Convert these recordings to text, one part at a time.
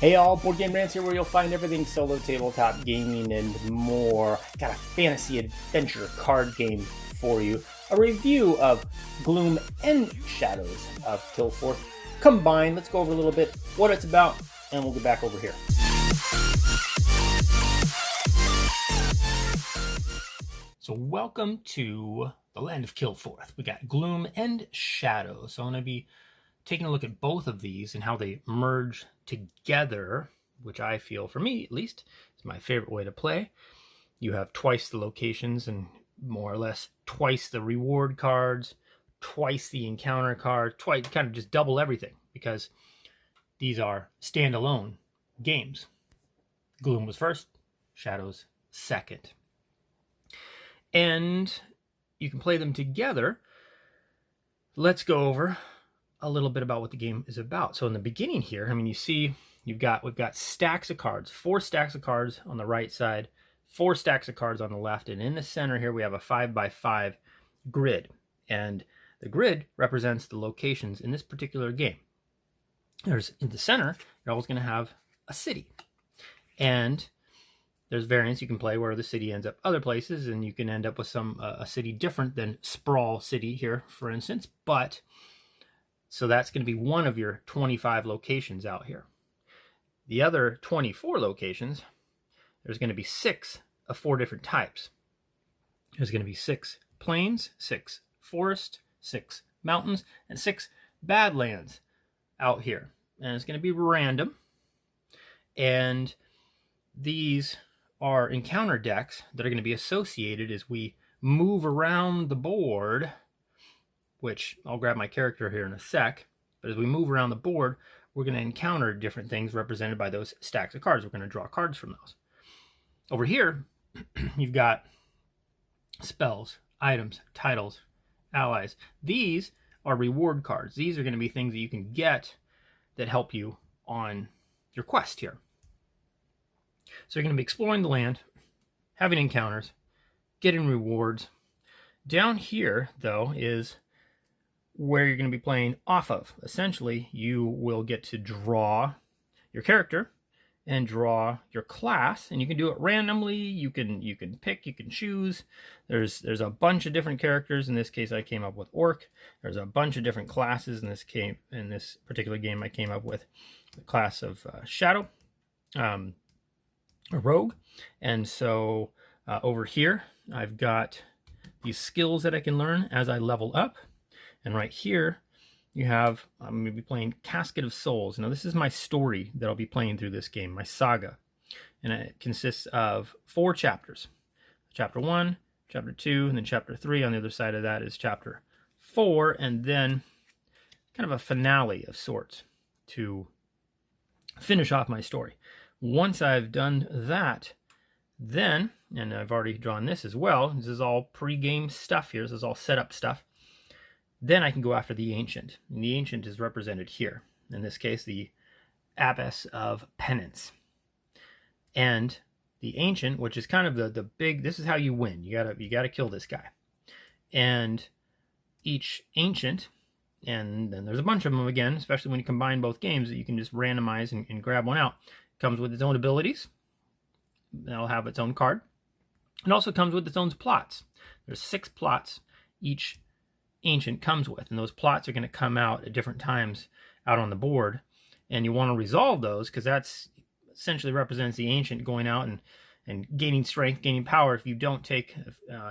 Hey all, Boardgamerants here, where you'll find everything solo tabletop gaming and more. Got a fantasy adventure card game for you. A review of Gloom and Shadows of Kilforth combined. Let's go over a little bit what it's about, and we'll get back over here. So welcome to the land of Kilforth. We got Gloom and Shadows. So I'm going to be taking a look at both of these and how they merge together, which I feel, for me at least, is my favorite way to play. You have twice the locations and more or less twice the reward cards, twice the encounter cards, twice, kind of just double everything, because these are standalone games. Gloom was first, Shadows second. And you can play them together. Let's go over a little bit about what the game is about. So in the beginning here, I mean, you see we've got stacks of cards, 4 stacks of cards on the right side, 4 stacks of cards on the left, and in the center here we have a 5x5 grid, and the grid represents the locations in this particular game. There's in the center, you're always going to have a city, and there's variants you can play where the city ends up other places, and you can end up with some a city different than Sprawl City here, for instance. But so that's going to be one of your 25 locations out here. The other 24 locations, there's going to be 6 of 4 different types. There's going to be 6 plains, 6 forests, 6 mountains, and 6 badlands out here. And it's going to be random. And these are encounter decks that are going to be associated as we move around the board, which I'll grab my character here in a sec. But as we move around the board, we're going to encounter different things represented by those stacks of cards. We're going to draw cards from those. Over here, you've got spells, items, titles, allies. These are reward cards. These are going to be things that you can get that help you on your quest here. So you're going to be exploring the land, having encounters, getting rewards. Down here, though, is where you're going to be playing off of. Essentially, you will get to draw your character and draw your class, and you can do it randomly. You can pick, you can choose. There's a bunch of different characters. In this case, I came up with Orc. There's a bunch of different classes. In this particular game, I came up with the class of Shadow, a Rogue. And so over here, I've got these skills that I can learn as I level up. And right here, you have, I'm going to be playing Casket of Souls. Now, this is my story that I'll be playing through this game, my saga. And it consists of 4 chapters. Chapter 1, Chapter 2, and then Chapter 3. On the other side of that is Chapter 4, and then kind of a finale of sorts to finish off my story. Once I've done that, then, and I've already drawn this as well, this is all pre-game stuff here, this is all setup stuff. Then I can go after the Ancient. And the Ancient is represented here. In this case, the Abbess of Penance. And the Ancient, which is kind of the big, this is how you win. You gotta kill this guy. And each Ancient, and then there's a bunch of them again, especially when you combine both games, that you can just randomize and grab one out. Comes with its own abilities. It'll have its own card. It also comes with its own plots. There's 6 plots each Ancient comes with, and those plots are going to come out at different times out on the board, and you want to resolve those, because that's essentially represents the Ancient going out and gaining strength, gaining power. If you don't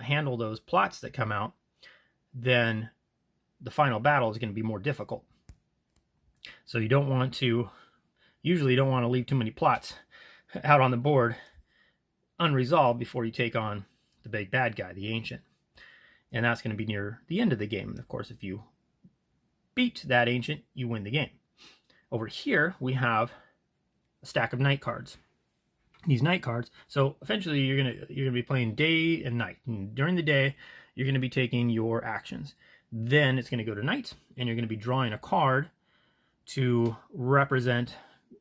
handle those plots that come out, then the final battle is going to be more difficult. So you don't want to, usually you don't want to leave too many plots out on the board unresolved before you take on the big bad guy, the Ancient. And that's going to be near the end of the game. And of course, if you beat that Ancient, you win the game. Over here, we have a stack of night cards. These night cards, so eventually you're gonna be playing day and night. And during the day, you're going to be taking your actions. Then it's going to go to night, and you're going to be drawing a card to represent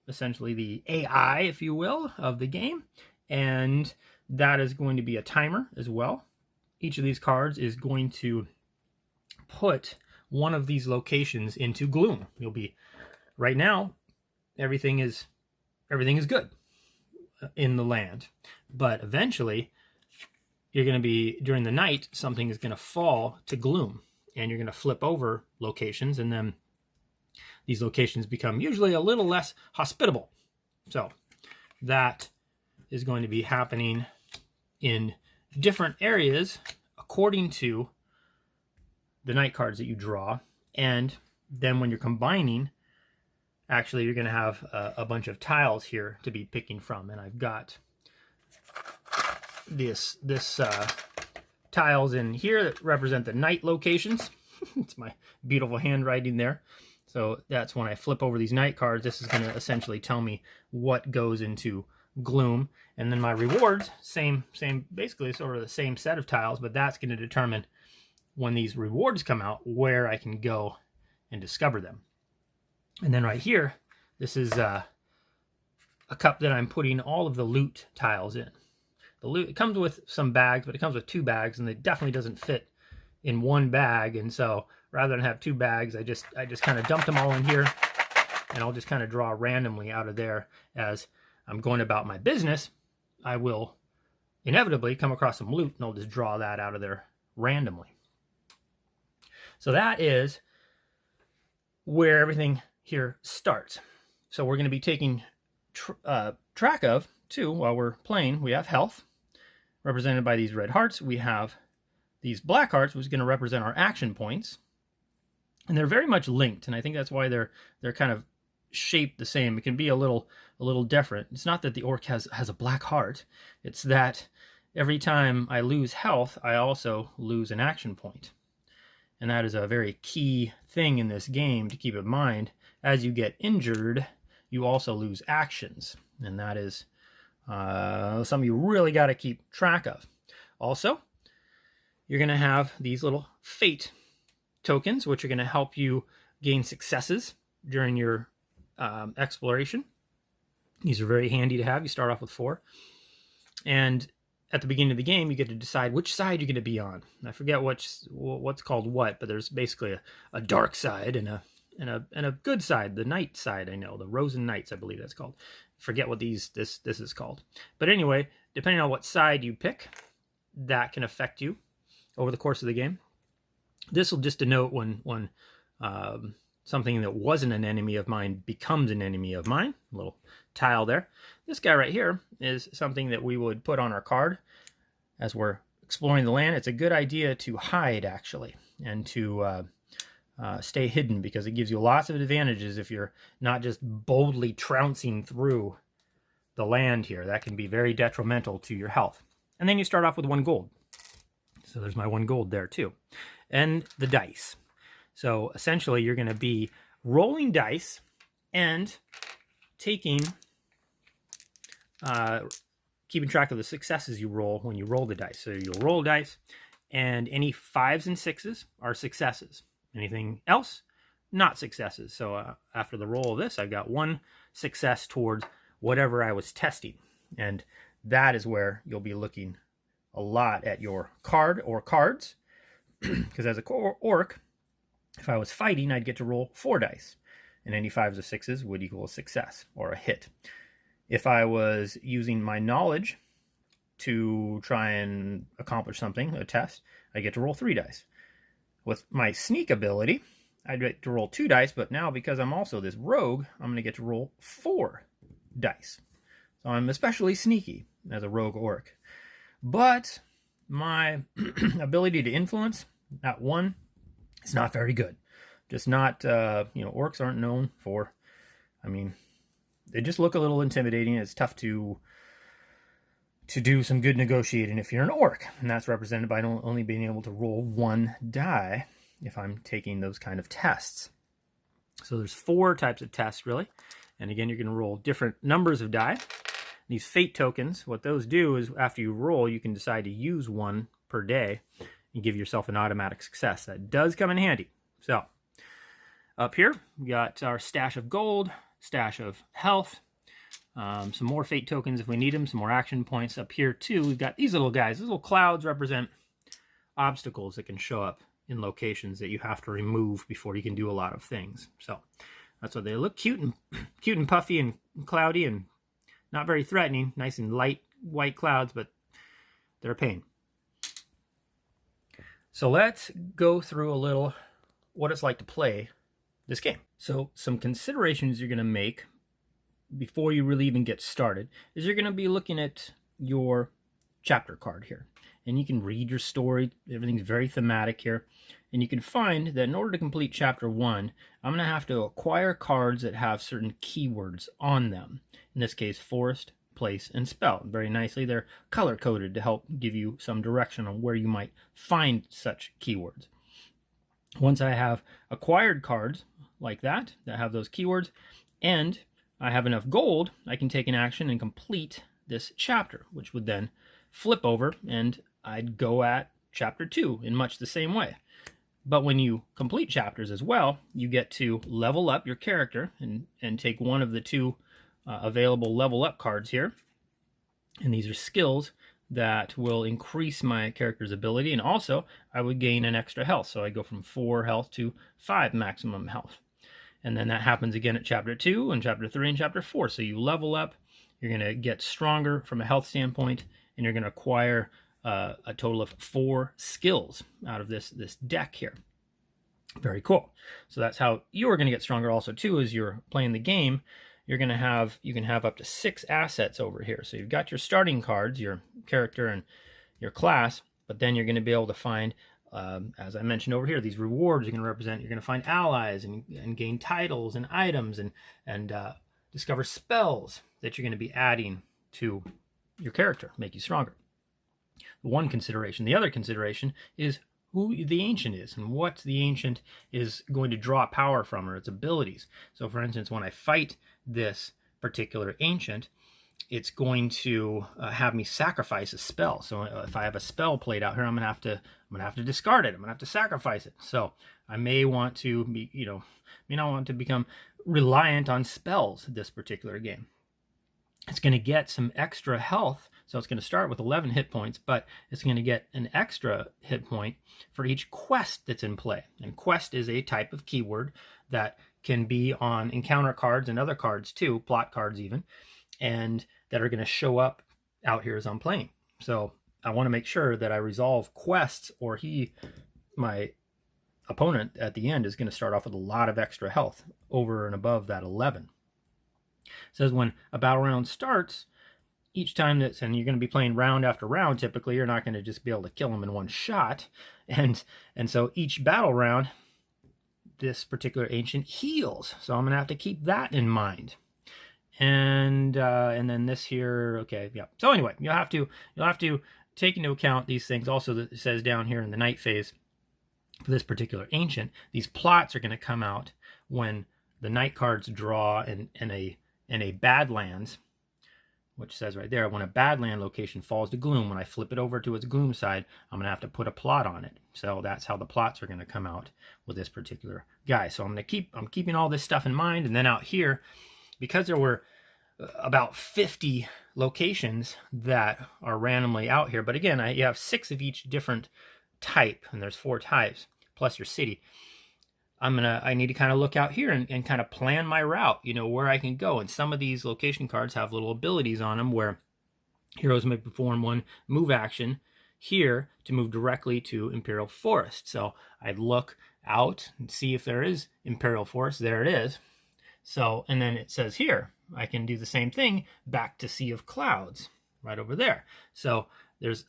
essentially the AI, if you will, of the game. And that is going to be a timer as well. Each of these cards is going to put one of these locations into Gloom. You'll be, right now, everything is everything is good in the land. But eventually, you're going to be, during the night, something is going to fall to gloom, and you're going to flip over locations, and then these locations become usually a little less hospitable. So that is going to be happening in different areas according to the night cards that you draw. And then when you're combining, actually you're going to have a bunch of tiles here to be picking from. And I've got this tiles in here that represent the night locations. It's my beautiful handwriting there. So that's when I flip over these night cards. This is going to essentially tell me what goes into gloom. And then my rewards, same, basically sort of the same set of tiles, but that's going to determine when these rewards come out, where I can go and discover them. And then right here, this is a cup that I'm putting all of the loot tiles in. The loot, it comes with some bags, but it comes with 2 bags, and it definitely doesn't fit in 1 bag. And so rather than have 2 bags, I just kind of dumped them all in here, and I'll just kind of draw randomly out of there. As I'm going about my business, I will inevitably come across some loot, and I'll just draw that out of there randomly. So that is where everything here starts. So we're going to be taking track of, too, while we're playing. We have health, represented by these red hearts. We have these black hearts, which is going to represent our action points. And they're very much linked, and I think that's why they're kind of shaped the same. It can be a little different. It's not that the orc has a black heart. It's that every time I lose health, I also lose an action point. And that is a very key thing in this game to keep in mind. As you get injured, you also lose actions. And that is something you really got to keep track of. Also, you're going to have these little fate tokens, which are going to help you gain successes during your exploration. These are very handy to have. You start off with 4. And at the beginning of the game, you get to decide which side you're going to be on. And I forget what's called what, but there's basically a dark side and a good side, the night side. I know, the Rosen Knights, I believe that's called. Forget what this is called. But anyway, depending on what side you pick, that can affect you over the course of the game. This will just denote when something that wasn't an enemy of mine becomes an enemy of mine. A little tile there. This guy right here is something that we would put on our card as we're exploring the land. It's a good idea to hide, actually, and to stay hidden, because it gives you lots of advantages if you're not just boldly trouncing through the land here. That can be very detrimental to your health. And then you start off with 1 gold. So there's my 1 gold there too. And the dice. So essentially you're going to be rolling dice and taking, keeping track of the successes you roll when you roll the dice. So you'll roll dice, and any 5s and 6s are successes. Anything else, not successes. So after the roll of this, I've got 1 success towards whatever I was testing. And that is where you'll be looking a lot at your card or cards. Because as a orc, if I was fighting, I'd get to roll 4 dice. And any 5s or 6s would equal a success or a hit. If I was using my knowledge to try and accomplish something, a test, I get to roll 3 dice. With my sneak ability, I'd get to roll 2 dice, but now because I'm also this rogue, I'm going to get to roll 4 dice. So I'm especially sneaky as a rogue orc. But my ability to influence, that 1, is not very good. Just not, orcs aren't known for, they just look a little intimidating. It's tough to do some good negotiating if you're an orc. And that's represented by only being able to roll 1 die if I'm taking those kind of tests. So there's 4 types of tests, really. And again, you're going to roll different numbers of die. These fate tokens, what those do is after you roll, you can decide to use 1 per day and give yourself an automatic success. That does come in handy. So up here, we got our stash of gold, stash of health, some more fate tokens if we need them, some more action points. Up here too, we've got these little guys. These little clouds represent obstacles that can show up in locations that you have to remove before you can do a lot of things. So that's why they look cute and puffy and cloudy and Not very threatening, nice and light white clouds, but they're a pain. So let's go through a little what it's like to play this game. So some considerations you're going to make before you really even get started is you're going to be looking at your chapter card here. And you can read your story. Everything's very thematic here. And you can find that in order to complete chapter 1, I'm going to have to acquire cards that have certain keywords on them. In this case, forest, place, and spell. Very nicely, they're color-coded to help give you some direction on where you might find such keywords. Once I have acquired cards like that have those keywords, and I have enough gold, I can take an action and complete this chapter, which would then flip over, and I'd go at chapter 2 in much the same way. But when you complete chapters as well, you get to level up your character and take one of the 2 available level up cards here. And these are skills that will increase my character's ability. And also, I would gain an extra health. So I go from 4 health to 5 maximum health. And then that happens again at chapter 2 and chapter 3 and chapter 4. So you level up, you're going to get stronger from a health standpoint, and you're going to acquire a total of 4 skills out of this deck here. Very cool. So that's how you're going to get stronger also too. As you're playing the game, you can have up to 6 assets over here. So you've got your starting cards, your character and your class, but then you're going to be able to find, as I mentioned over here, these rewards you're going to represent. You're going to find allies and gain titles and items and discover spells that you're going to be adding to your character, make you stronger. One consideration. The other consideration is who the ancient is and what the ancient is going to draw power from, or its abilities. So for instance, when I fight this particular ancient, it's going to have me sacrifice a spell. So if I have a spell played out here, I'm gonna have to discard it. I'm gonna have to sacrifice it. So I may want to be, may not want to become reliant on spells this particular game. It's going to get some extra health, so it's going to start with 11 hit points, but it's going to get an extra hit point for each quest that's in play. And quest is a type of keyword that can be on encounter cards and other cards too, plot cards even, and that are going to show up out here as I'm playing. So I want to make sure that I resolve quests, or my opponent at the end is going to start off with a lot of extra health over and above that 11. It says when a battle round starts, each time and you're going to be playing round after round, typically you're not going to just be able to kill them in one shot. And so each battle round, this particular ancient heals. So I'm going to have to keep that in mind. And then this here, okay, yeah. So anyway, you'll have to take into account these things. Also, it says down here in the night phase for this particular ancient, these plots are going to come out when the night cards draw in a Badlands, which says right there, when a Badland location falls to Gloom, when I flip it over to its Gloom side, I'm going to have to put a plot on it. So that's how the plots are going to come out with this particular guy. So I'm keeping all this stuff in mind. And then out here, because there were about 50 locations that are randomly out here, but again, you have 6 of each different type, and there's 4 types, plus your city. I need to kind of look out here and kind of plan my route, where I can go. And some of these location cards have little abilities on them where heroes may perform one move action here to move directly to Imperial Forest. So I'd look out and see if there is Imperial Forest. There it is. So, and then it says here, I can do the same thing back to Sea of Clouds right over there. So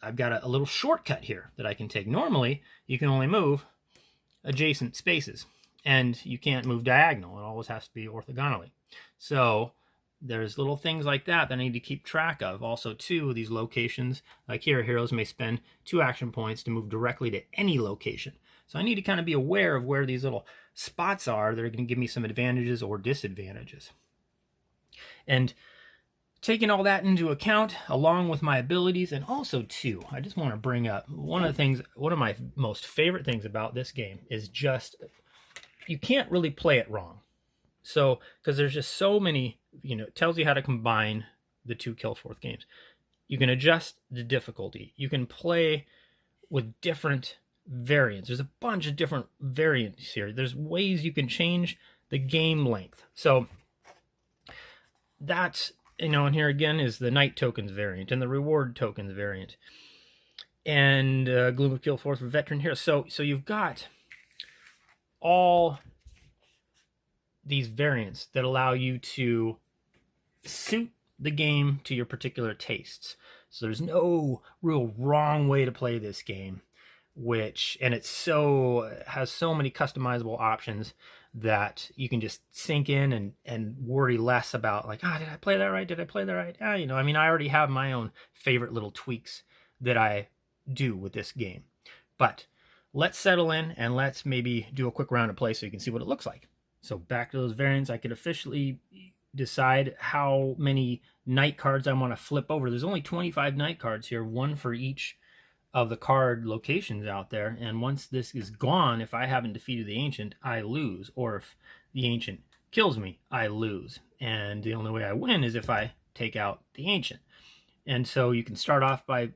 I've got a little shortcut here that I can take. Normally, you can only move adjacent spaces, and you can't move diagonal. It always has to be orthogonally. So there's little things like that I need to keep track of. Also, too, these locations, like here, heroes may spend 2 action points to move directly to any location. So I need to kind of be aware of where these little spots are that are going to give me some advantages or disadvantages. And taking all that into account, along with my abilities, and also, too, I just want to bring up one of my most favorite things about this game is just, you can't really play it wrong. So, because there's just so many, it tells you how to combine the 2 Kilforth games. You can adjust the difficulty. You can play with different variants. There's a bunch of different variants here. There's ways you can change the game length. So, that's and here again is the Knight tokens variant and the reward tokens variant. And Gloom of Kilforth for veteran here. So you've got all these variants that allow you to suit the game to your particular tastes. So there's no real wrong way to play this game, and it has so many customizable options that you can just sink in and worry less about like, did I play that right? Did I play that right? I already have my own favorite little tweaks that I do with this game. But let's settle in and let's maybe do a quick round of play so you can see what it looks like. So back to those variants, I could officially decide how many Knight cards I want to flip over. There's only 25 Knight cards here, one for each of the card locations out there. And once this is gone, if I haven't defeated the Ancient, I lose. Or if the Ancient kills me, I lose. And the only way I win is if I take out the Ancient. And so you can start off by,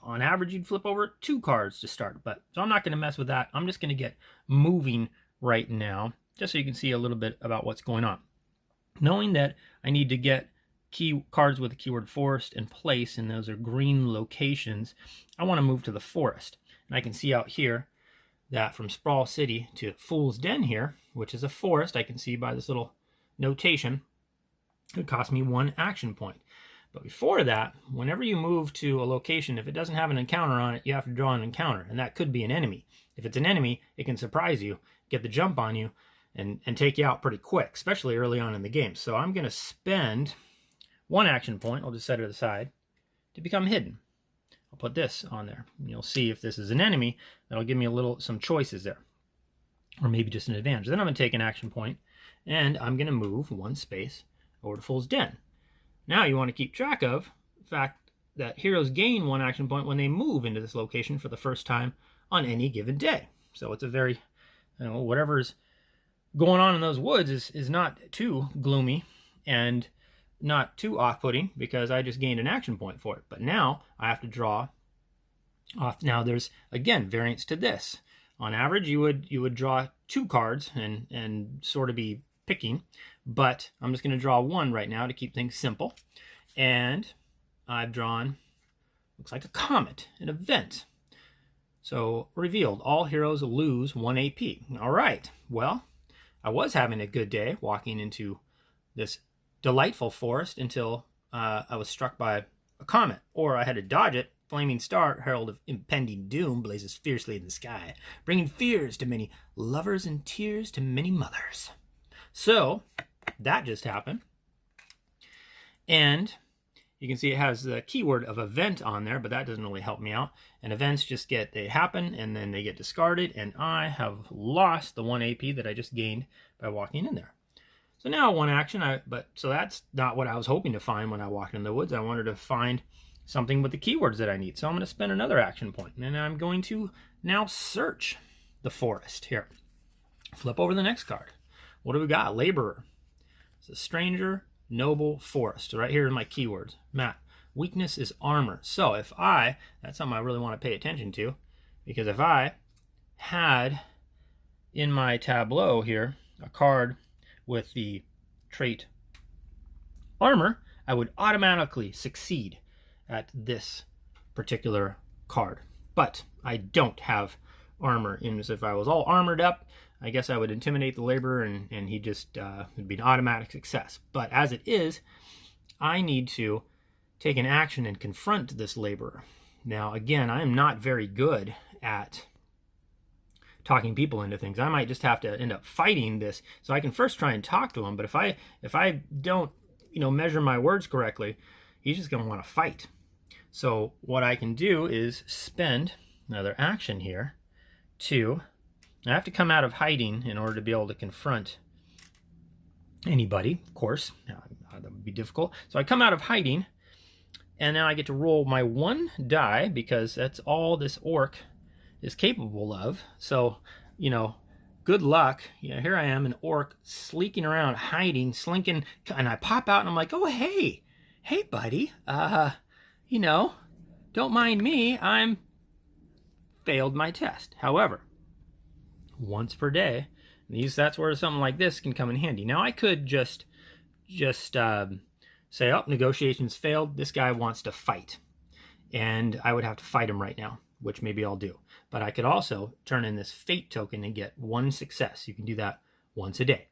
on average, you'd flip over 2 cards to start. So I'm not going to mess with that. I'm just going to get moving right now, just so you can see a little bit about what's going on. Knowing that I need to get key cards with the keyword forest in place, and those are green locations, I want to move to the forest. And I can see out here that from Sprawl City to Fool's Den here, which is a forest, I can see by this little notation, it cost me 1 action point. But before that, whenever you move to a location, if it doesn't have an encounter on it, you have to draw an encounter, and that could be an enemy. If it's an enemy, it can surprise you, get the jump on you, and take you out pretty quick, especially early on in the game. So I'm going to spend 1 action point, I'll just set it aside, to become hidden. I'll put this on there. And you'll see if this is an enemy, that'll give me some choices there. Or maybe just an advantage. Then I'm going to take an action point, and I'm going to move 1 space over to Fool's Den. Now you want to keep track of the fact that heroes gain 1 action point when they move into this location for the first time on any given day. So it's a very, whatever's going on in those woods is not too gloomy and not too off-putting, because I just gained an action point for it. But now I have to draw off. Now there's, again, variants to this. On average, you would draw 2 cards and sort of be picking, but I'm just going to draw 1 right now to keep things simple. And I've drawn, looks like a comet, an event. So revealed, all heroes lose 1 AP. All right, well, I was having a good day walking into this delightful forest until I was struck by a comet, or I had to dodge it. Flaming star, herald of impending doom, blazes fiercely in the sky, bringing fears to many lovers and tears to many mothers. So that just happened. And you can see it has the keyword of event on there, but that doesn't really help me out. And events just they happen, and then they get discarded, and I have lost the 1 AP that I just gained by walking in there. So now 1 action, so that's not what I was hoping to find when I walked in the woods. I wanted to find something with the keywords that I need. So I'm going to spend another action point, and I'm going to now search the forest here. Flip over the next card. What do we got? Laborer. It's a stranger, noble, forest. So right here are my keywords. Map. Weakness is armor. So that's something I really want to pay attention to, because if I had in my tableau here a card with the trait armor, I would automatically succeed at this particular card. But I don't have armor. And if I was all armored up, I guess I would intimidate the laborer, and he just would be an automatic success. But as it is, I need to take an action and confront this laborer. Now, again, I am not very good at talking people into things. I might just have to end up fighting this. So I can first try and talk to him, but if I don't, measure my words correctly, he's just going to want to fight. So what I can do is spend another action here I have to come out of hiding in order to be able to confront anybody, of course. Now, that would be difficult. So I come out of hiding, and now I get to roll my 1 die, because that's all this orc is capable of. So, good luck. Here I am, an orc, sleeking around, hiding, slinking, and I pop out, and I'm like, oh, hey, buddy, don't mind me. I'm failed my test. However, once per day, that's where something like this can come in handy. Now I could just say, oh, negotiations failed. This guy wants to fight. And I would have to fight him right now, which maybe I'll do. But I could also turn in this fate token and get 1 success. You can do that once a day.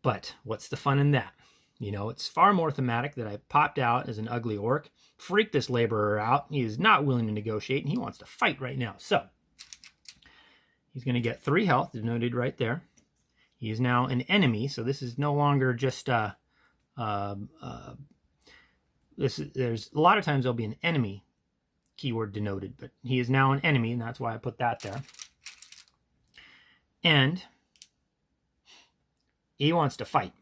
But what's the fun in that? You know, it's far more thematic that I popped out as an ugly orc, freaked this laborer out. He is not willing to negotiate, and he wants to fight right now. So he's going to get 3 health, denoted right there. He is now an enemy, so this is no longer just there's a lot of times there'll be an enemy keyword denoted, but he is now an enemy, and that's why I put that there. And he wants to fight.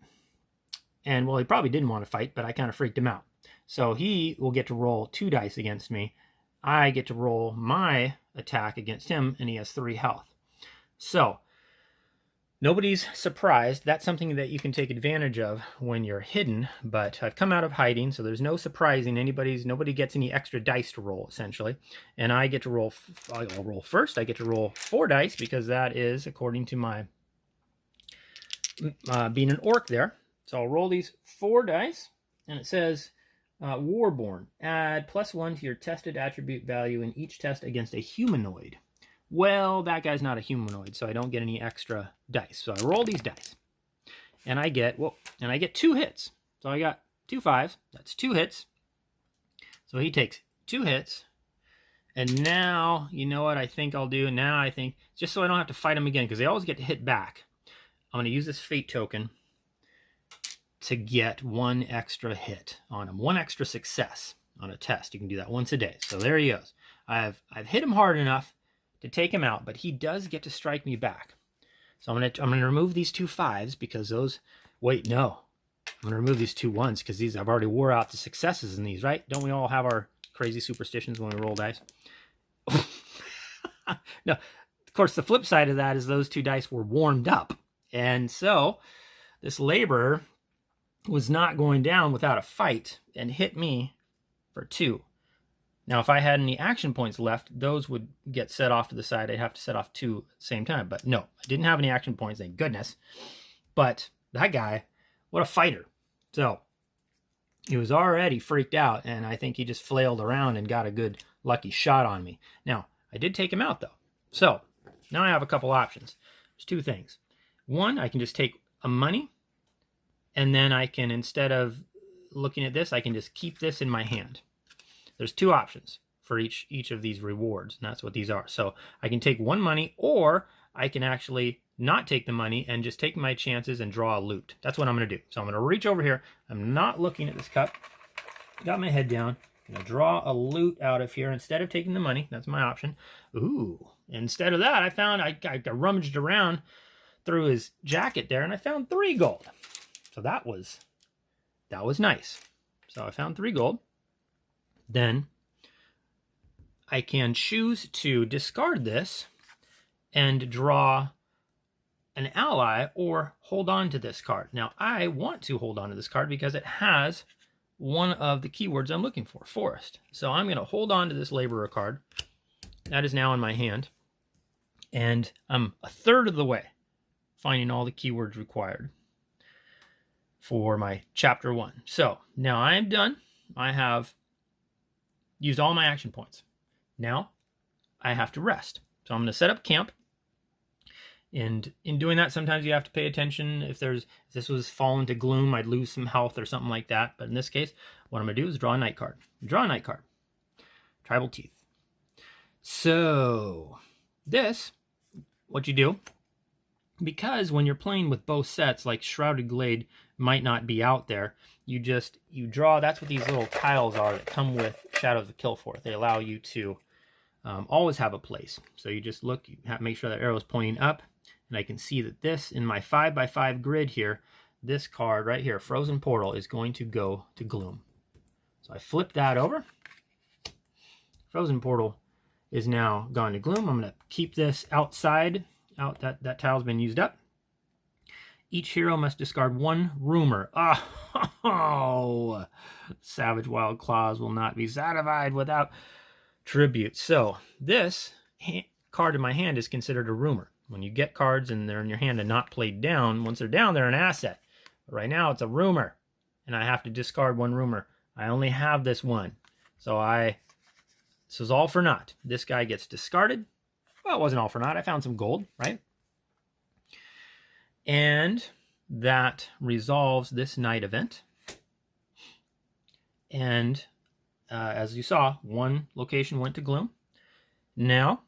And, well, he probably didn't want to fight, but I kind of freaked him out. So he will get to roll 2 dice against me. I get to roll my attack against him, and he has 3 health. So nobody's surprised. That's something that you can take advantage of when you're hidden, but I've come out of hiding, so there's no surprising nobody gets any extra dice to roll, essentially. And I get to roll, I'll roll first. I get to roll 4 dice because that is according to my being an orc there. So I'll roll these 4 dice, and it says Warborn. Add +1 to your tested attribute value in each test against a humanoid. Well, that guy's not a humanoid, so I don't get any extra dice. So I roll these dice, and I get 2 hits. So I got 2 5s. That's 2 hits. So he takes 2 hits, and now, you know what I think I'll do? Now I think, just so I don't have to fight him again, because they always get to hit back, I'm going to use this fate token to get 1 extra hit on him, 1 extra success on a test. You can do that once a day. So there he goes. I've hit him hard enough to take him out, but he does get to strike me back. So I'm gonna remove these 2 5s because those. Wait, no, I'm gonna remove these 2 1s because these I've already wore out the successes in these, right? Don't we all have our crazy superstitions when we roll dice? No, of course the flip side of that is those 2 dice were warmed up, and so this laborer was not going down without a fight and hit me for 2. Now, if I had any action points left, those would get set off to the side. I'd have to set off 2 at the same time. But no, I didn't have any action points, thank goodness. But that guy, what a fighter. So he was already freaked out, and I think he just flailed around and got a good lucky shot on me. Now, I did take him out, though. So now I have a couple options. There's 2 things. One, I can just take a money, and then I can, instead of looking at this, I can just keep this in my hand. There's 2 options for each of these rewards, and that's what these are. So I can take 1 money, or I can actually not take the money and just take my chances and draw a loot. That's what I'm going to do. So I'm going to reach over here. I'm not looking at this cup. Got my head down. I'm going to draw a loot out of here instead of taking the money. That's my option. Ooh. Instead of that, I found I rummaged around through his jacket there, and I found 3 gold. So that was nice. So I found 3 gold. Then I can choose to discard this and draw an ally or hold on to this card. Now, I want to hold on to this card because it has one of the keywords I'm looking for, forest. So I'm going to hold on to this laborer card. That is now in my hand. And I'm a third of the way finding all the keywords required for my chapter 1. So now I am done. I have used all my action points. Now I have to rest. So I'm going to set up camp. And in doing that, sometimes you have to pay attention. If this was fallen to gloom, I'd lose some health or something like that. But in this case, what I'm going to do is draw a night card. Draw a night card. Tribal Teeth. So this, what you do, because when you're playing with both sets, like Shrouded Glade might not be out there, you draw. That's what these little tiles are that come with Shadows of Kilforth. They allow you to always have a place. So you just look, make sure that arrow is pointing up, and I can see that this, in my 5x5 grid here, this card right here, Frozen Portal, is going to go to Gloom. So I flip that over. Frozen Portal is now gone to Gloom. I'm going to keep this outside. That tile's been used up. Each hero must discard 1 rumor. Oh, Savage Wild Claws will not be satisfied without tribute. So this card in my hand is considered a rumor. When you get cards and they're in your hand and not played down, once they're down, they're an asset. But right now, it's a rumor. and I have to discard one rumor. I only have this one. So this is all for naught. This guy gets discarded. Well, it wasn't all for naught. I found some gold, right? And that resolves this night event. And as you saw, one location went to Gloom. Now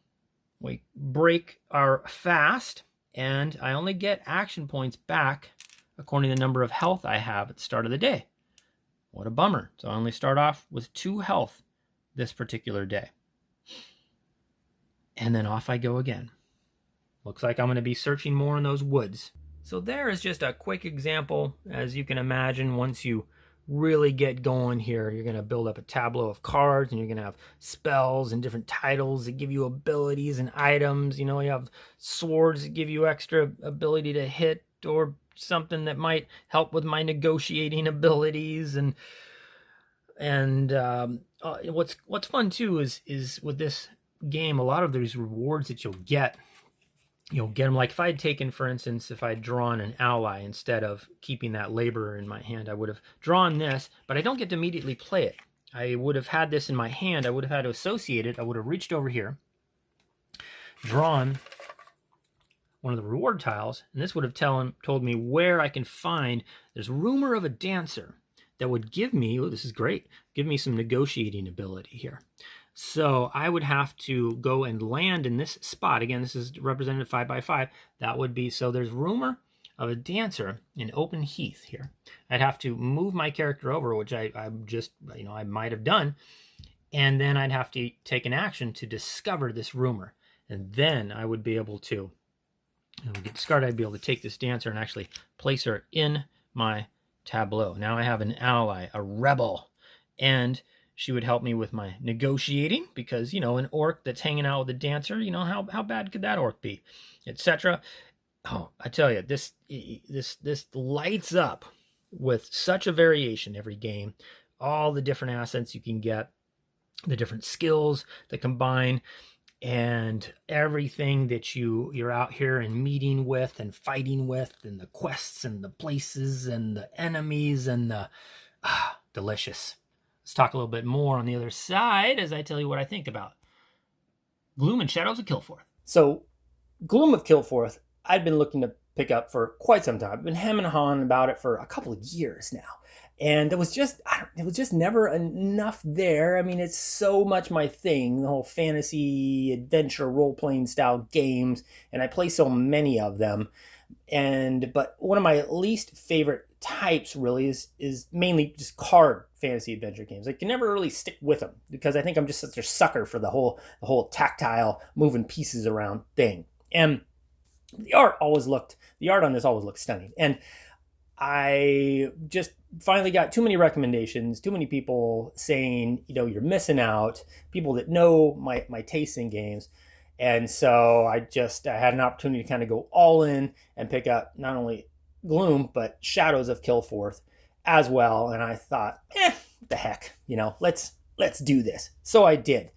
we break our fast, and I only get action points back according to the number of health I have at the start of the day. What a bummer. So I only start off with 2 health this particular day. And then off I go again. Looks like I'm going to be searching more in those woods. So there is just a quick example. As you can imagine, once you really get going here, you're going to build up a tableau of cards, and you're going to have spells and different titles that give you abilities and items. You have swords that give you extra ability to hit, or something that might help with my negotiating abilities. And what's fun too is with this game, a lot of these rewards that you'll get them. Like if I had taken, for instance, if I had drawn an ally instead of keeping that laborer in my hand, I would have drawn this, but I don't get to immediately play it. I would have had this in my hand. I would have had to associate it. I would have reached over here, drawn one of the reward tiles, and this would have told me where I can find. There's rumor of a dancer that would give me, this is great, give me some negotiating ability here. So I would have to go and land in this spot. Again, this is represented 5x5. That would be, so there's rumor of a dancer in open heath here. I'd have to move my character over, which I just, I might have done. And then I'd have to take an action to discover this rumor. And then I would be able to, get discarded, I'd be able to take this dancer and actually place her in my tableau. Now I have an ally, a rebel, and she would help me with my negotiating, because, an orc that's hanging out with a dancer, how bad could that orc be, etc. Oh, I tell you, this lights up with such a variation every game. All the different assets you can get, the different skills that combine, and everything that you're out here and meeting with and fighting with, and the quests and the places and the enemies and the delicious. Let's talk a little bit more on the other side as I tell you what I think about Gloom and Shadows of Kilforth. So Gloom of Kilforth, I'd been looking to pick up for quite some time. I've been hemming and hawing about it for a couple of years now. And it was just never enough there. I mean, it's so much my thing, the whole fantasy, adventure, role-playing style games, and I play so many of them. But one of my least favorite types really is mainly just card fantasy adventure games. I can never really stick with them because I think I'm just such a sucker for the whole tactile moving pieces around thing. And the art on this always looked stunning. And I just finally got too many recommendations, too many people saying, you're missing out, people that know my taste in games. And so I had an opportunity to kind of go all in and pick up not only Gloom, but Shadows of Kilforth as well. And I thought, what the heck, let's do this. So I did.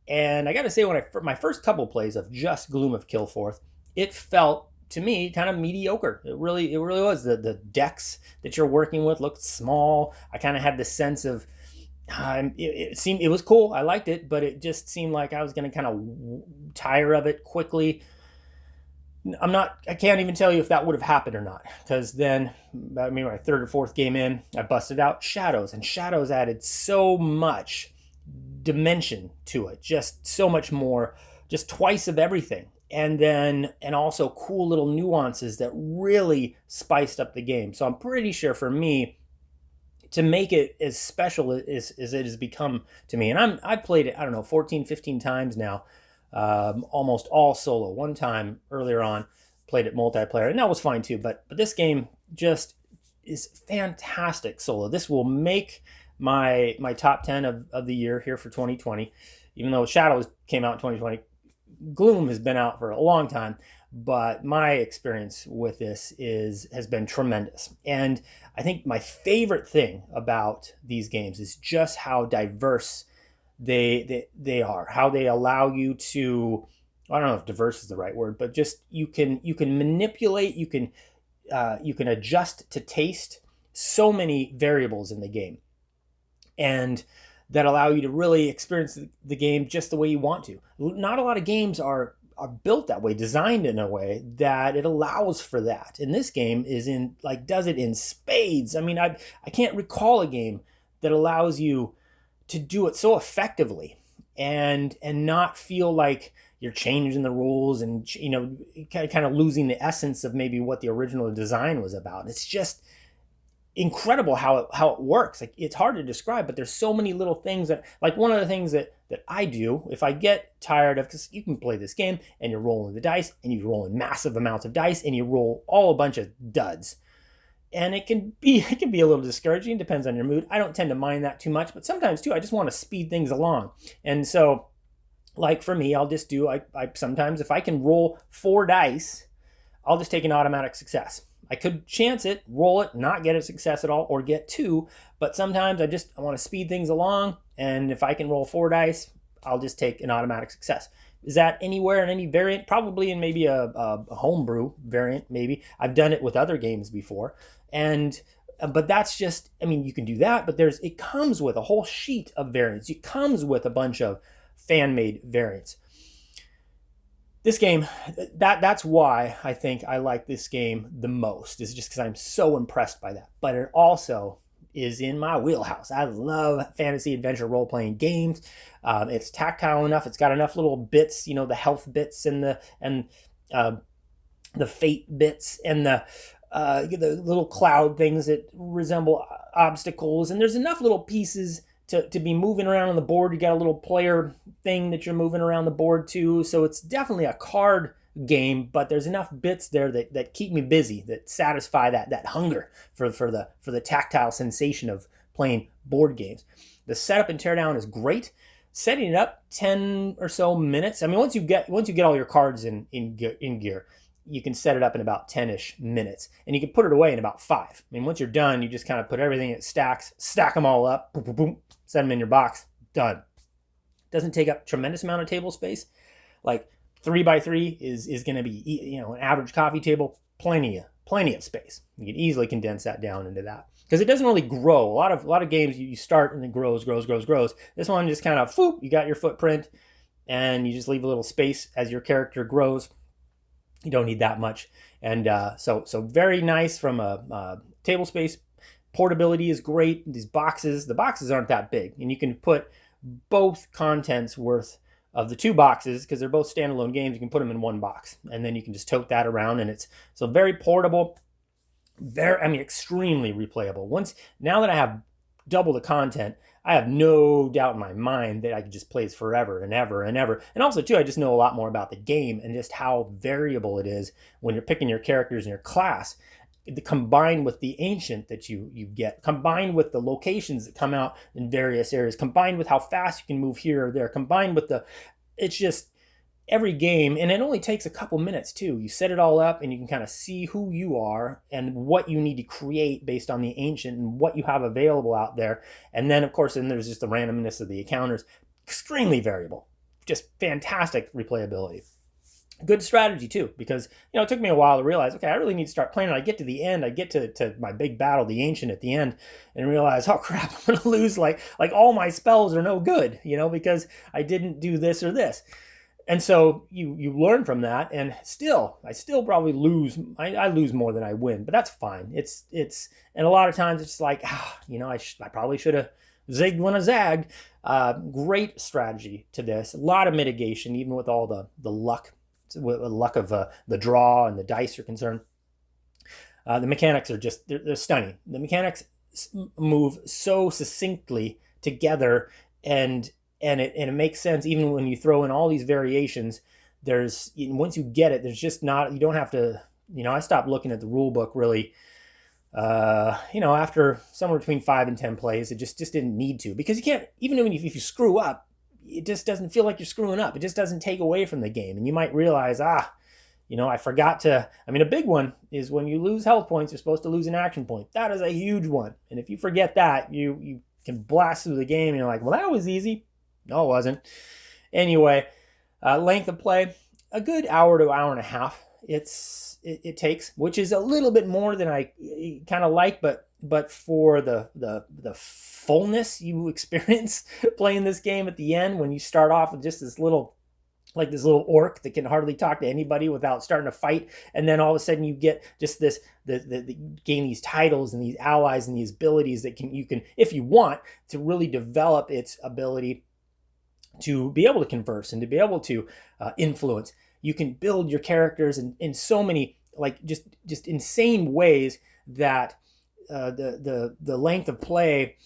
And I got to say, when my first couple plays of just Gloom of Kilforth, it felt to me kind of mediocre. It really was. The decks that you're working with looked small. I kind of had the sense of, it was cool. I liked it, but it just seemed like I was going to kind of tire of it quickly. I can't even tell you if that would have happened or not, because then, maybe my third or fourth game in, I busted out Shadows, and Shadows added so much dimension to it, just so much more, just twice of everything. And also cool little nuances that really spiced up the game. So I'm pretty sure for me, to make it as special as it has become to me, and I've played it, 14, 15 times now, almost all solo. One time earlier on, played it multiplayer, and that was fine too. But this game just is fantastic solo. This will make my top 10 of the year here for 2020, even though Shadows came out in 2020. Gloom has been out for a long time, but my experience with this has been tremendous. And I think my favorite thing about these games is just how diverse they are, how they allow you to, I don't know if diverse is the right word, but just you can manipulate, you can adjust to taste so many variables in the game, and that allow you to really experience the game just the way you want to. Not a lot of games are built that way, designed in a way that it allows for that. And this game does it in spades. I mean, I can't recall a game that allows you to do it so effectively and not feel like you're changing the rules and kind of losing the essence of maybe what the original design was about. It's just incredible how it works. Like, it's hard to describe, but there's so many little things that, like, one of the things that I do if I get tired of, because you can play this game and you're rolling the dice and you're rolling massive amounts of dice and you roll all a bunch of duds, and it can be a little discouraging. Depends on your mood. I don't tend to mind that too much, but sometimes too I just want to speed things along. And so, like, for me, I'll just do I sometimes, if I can roll 4 dice, I'll just take an automatic success. I could chance it, roll it, not get a success at all, or get 2. But sometimes I want to speed things along, and if I can roll 4 dice, I'll just take an automatic success. Is that anywhere in any variant? Probably in maybe a homebrew variant, maybe. I've done it with other games before. But that's just, I mean, you can do that, but it comes with a whole sheet of variants. It comes with a bunch of fan-made variants. This game, that's why I think I like this game the most, is just because I'm so impressed by that. But it also is in my wheelhouse. I love fantasy adventure role-playing games. It's tactile enough. It's got enough little bits, the health bits and the fate bits and the little cloud things that resemble obstacles. And there's enough little pieces to be moving around on the board. You got a little player thing that you're moving around the board too. So it's definitely a card game, but there's enough bits there that keep me busy, that satisfy that hunger for the tactile sensation of playing board games. The setup and teardown is great. Setting it up 10 or so minutes. I mean, once you get all your cards in gear, you can set it up in about 10-ish minutes, and you can put it away in about 5. I mean, once you're done, you just kind of put everything in stacks, stack them all up, boom, boom, boom, set them in your box, done. Doesn't take up tremendous amount of table space. Like 3x3 is going to be, an average coffee table, plenty of space. You can easily condense that down into that, because it doesn't really grow. A lot of games you start and it grows. This one just kind of, you got your footprint, and you just leave a little space as your character grows. You don't need that much. And so very nice from a table space. Portability is great. The boxes aren't that big, and you can put both contents worth of the 2 boxes, because they're both standalone games. You can put them in one box, and then you can just tote that around, and it's so very portable. Extremely replayable. Now that I have double the content, I have no doubt in my mind that I could just play this forever and ever and ever. And also, too, I just know a lot more about the game and just how variable it is when you're picking your characters in your class, combined with the ancient that you get, combined with the locations that come out in various areas, combined with how fast you can move here or there, combined with it's just every game. And it only takes a couple minutes too. You set it all up, and you can kind of see who you are and what you need to create based on the ancient and what you have available out there. And then, of course, there's just the randomness of the encounters. Extremely variable. Just fantastic replayability. Good strategy too, because it took me a while to realize, okay, I really need to start playing it. I get to the end, I get to my big battle, the ancient, at the end, and realize, oh crap, I'm gonna lose like all my spells are no good, because I didn't do this or this. And so you learn from that, and I still probably lose. I lose more than I win, but that's fine. It's and a lot of times it's like, I probably should have zigged when I zagged. Great strategy to this. A lot of mitigation, even with all the luck of the draw and the dice are concerned. The mechanics are just they're stunning. The mechanics move so succinctly together, and it makes sense even when you throw in all these variations. Once you get it, there's just not, you don't have to, I stopped looking at the rule book really, after somewhere between 5 and 10 plays. It just didn't need to, because you can't, even if you screw up, it just doesn't feel like you're screwing up. It just doesn't take away from the game. And you might realize, I forgot to, a big one is when you lose health points, you're supposed to lose an action point. That is a huge one. And if you forget that, you can blast through the game and you're like, well, that was easy. No, it wasn't. Anyway, length of play, a good hour to hour and a half. It takes, which is a little bit more than I kind of like, but but for the fullness you experience playing this game at the end, when you start off with just this little orc that can hardly talk to anybody without starting to fight, and then all of a sudden you get just this gain these titles and these allies and these abilities that you can, if you want to really develop its ability to be able to converse and to be able to influence. You can build your characters in so many just insane ways that the length of play,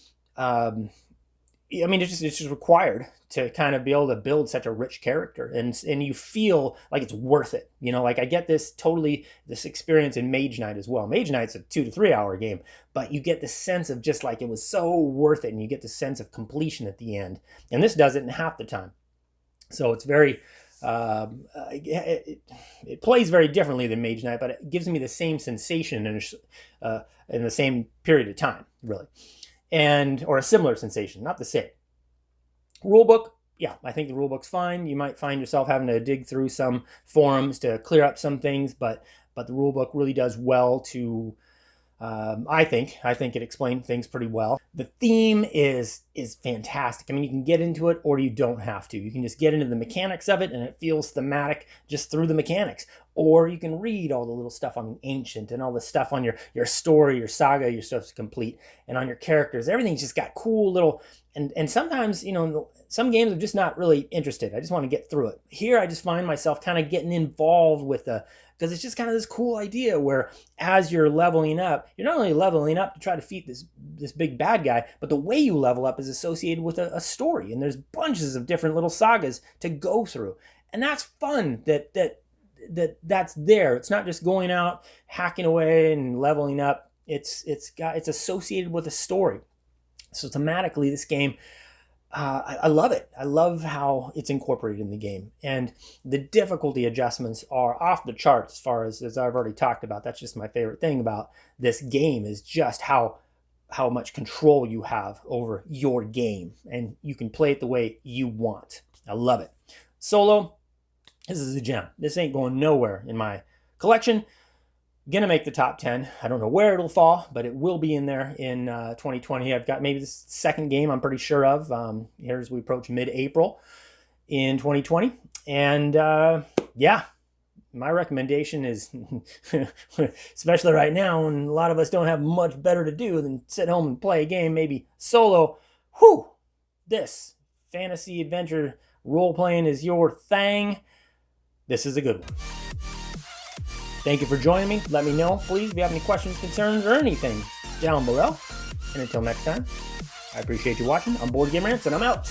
it's just required to kind of be able to build such a rich character, and you feel like it's worth it. I get this experience in Mage Knight as well. Mage Knight's a 2 to 3 hour game, but you get the sense of just like it was so worth it, and you get the sense of completion at the end. And this does it in half the time. So it's very, it plays very differently than Mage Knight, but it gives me the same sensation in the same period of time, really. Or a similar sensation, not the same. Rulebook, yeah, I think the rulebook's fine. You might find yourself having to dig through some forums to clear up some things, but the rulebook really does well to, I think it explained things pretty well. The theme is fantastic. You can get into it or you don't have to. You can just get into the mechanics of it and it feels thematic just through the mechanics. Or you can read all the little stuff on the Ancient and all the stuff on your story, your saga you're supposed to complete, and on your characters. Everything's just got cool little, and sometimes, some games I'm just not really interested. I just want to get through it. Here I just find myself kind of getting involved with because it's just kind of this cool idea where as you're leveling up, you're not only leveling up to try to defeat this big bad guy, but the way you level up is associated with a story, and there's bunches of different little sagas to go through. And that's fun that's there. It's not just going out, hacking away and leveling up. It's associated with a story. So thematically, this game, I love it. I love how it's incorporated in the game, and the difficulty adjustments are off the charts. As far as I've already talked about, that's just my favorite thing about this game, is just how much control you have over your game, and you can play it the way you want. I love it. Solo, this is a gem. This ain't going nowhere in my collection. Gonna make the top 10. I don't know where it'll fall, but it will be in there in 2020. I've got maybe the second game I'm pretty sure of here as we approach mid-April in 2020. And yeah, my recommendation is, especially right now when a lot of us don't have much better to do than sit home and play a game, maybe Solo. This fantasy adventure role-playing is your thing. This is a good one. Thank you for joining me. Let me know, please, if you have any questions, concerns, or anything down below. And until next time, I appreciate you watching. I'm Boardgamerants, and I'm out.